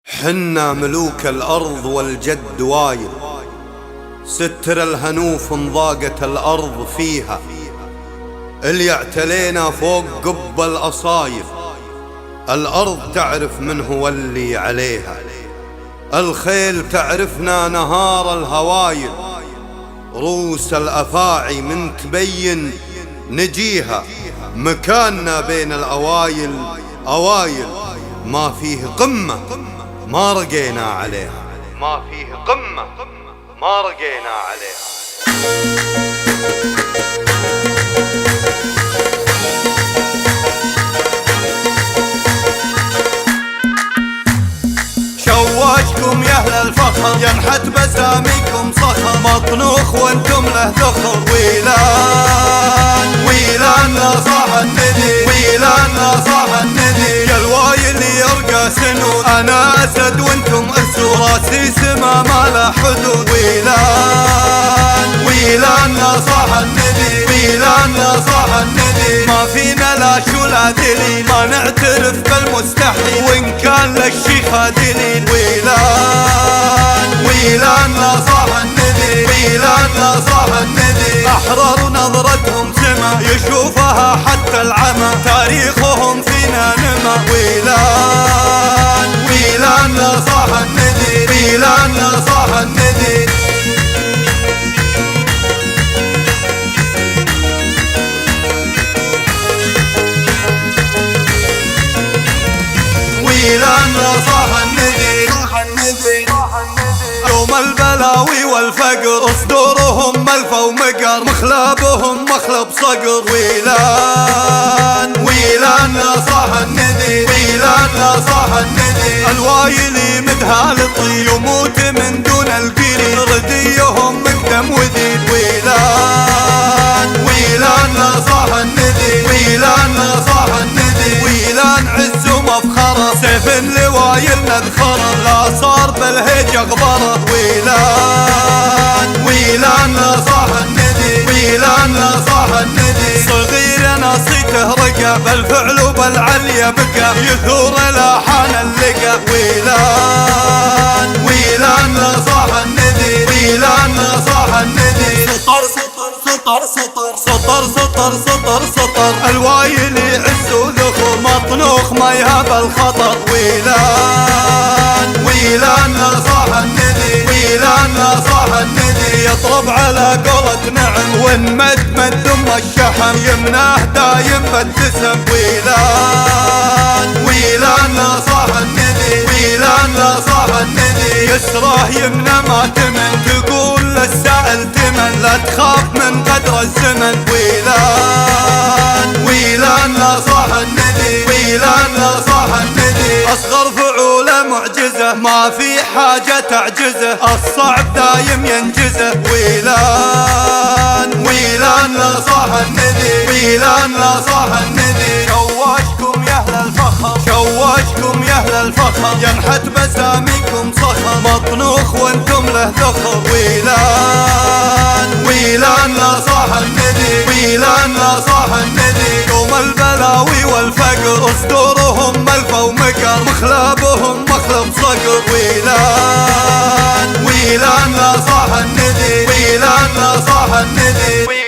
حنا ملوك الأرض والجد وايد، ستر الهنوف انضاقت الأرض فيها، اللي اعتلينا فوق قب الأصايب، الأرض تعرف من هو اللي عليها، الخيل تعرفنا نهار الهوايل، روس الأفاعي من تبين نجيها، مكاننا بين الأوايل أوايل، ما فيه قمة ما رقينا عليها، ما فيه قمة ما رقينا عليها. شواشكم يا اهل الفخر ينحت بساميكم صخر، مطنوخ وانتم له ذخر، ويلان ويلان لا صاح الندي، ويلان لا صاح الندي، يا الوايل يرقى سنود، انا اسد وانتم اسود، راسي سما ما له حدود، ويلان ويلان لا صاح الندي، ويلان لا صاح الندي، ما فينا لا شو لا دليل، ما نعترف بالمستحيل وان كان للشيخ دليل، ويلان ويلان لا صاح الندي، ويلان لا صاح الندي، احرار نظرتهم سما يشوفها حتى العمى، تاريخهم فينا نما، ويلان ويلان لا صاح الندي، ويلان لا صاح الندي. ويلان لا صاح الندي، يوم البلاوي والفقر صدورهم ملفى ومقر، مخلبهم مخلب صقر، ويلان ويلان لا صاح الندي، ويلان لا صاح الندي، الوايلي مدهالطي يموت من دون القري، رديهم مقدم وذيل، ويلان ويلان لا صاح الندي، ويلان لا صاح الندي، ويلان عز ومفخره، سيف لوايل نذخره، لا صار بالهيج اغبره، ويلان ويلان لا صاح الندي، ويلان لا صاح الندي، صغير ناصيته رقى، بالفعل وبالعليا بقى، يثور لاحان اللقى، ويلان ويلان لا صاح الندي، ويلان لا صاح الندي، سطر سطر سطر سطر سطر سطر سطر، الوايلي عز وذخر، مطنوخ ما يهاب الخطر، ويلان ويلان لا صاح الندي، ويلان لا صاح الندي، يطرب على قولة نعم ونمد مد ثم الشحم، يمناه دايم بالدسم، ويلان ويلان لا صاح الندي، ويلان لا صاح الندي، يسراه يمنى ما تمن، تقول للسائل تمن، لا تخاف من قدر الزمن، ويلان ويلان لا صاح الندي، ويلان لا صاح الندي، اصغر فعوله معجزه، ما في حاجه تعجزه، الصعب دايم ينجزه، ويلان ويلان لا صاح الندي، ويلان لا صاح الندي، شواشكم يا اهل الفخر، شواشكم يا اهل الفخر ينحت بساميكم صخر، مطنوخ وانتم له ذخر، ويلان ويلان لا صاح الندي، ويلان لا صاح الندي، يوم البلاوي والفقر صدورهم ملفى ومقر، مخلبهم مخلب صقر، ويلان ويلان لا صاح الندي، ويلان لا صاح الندي.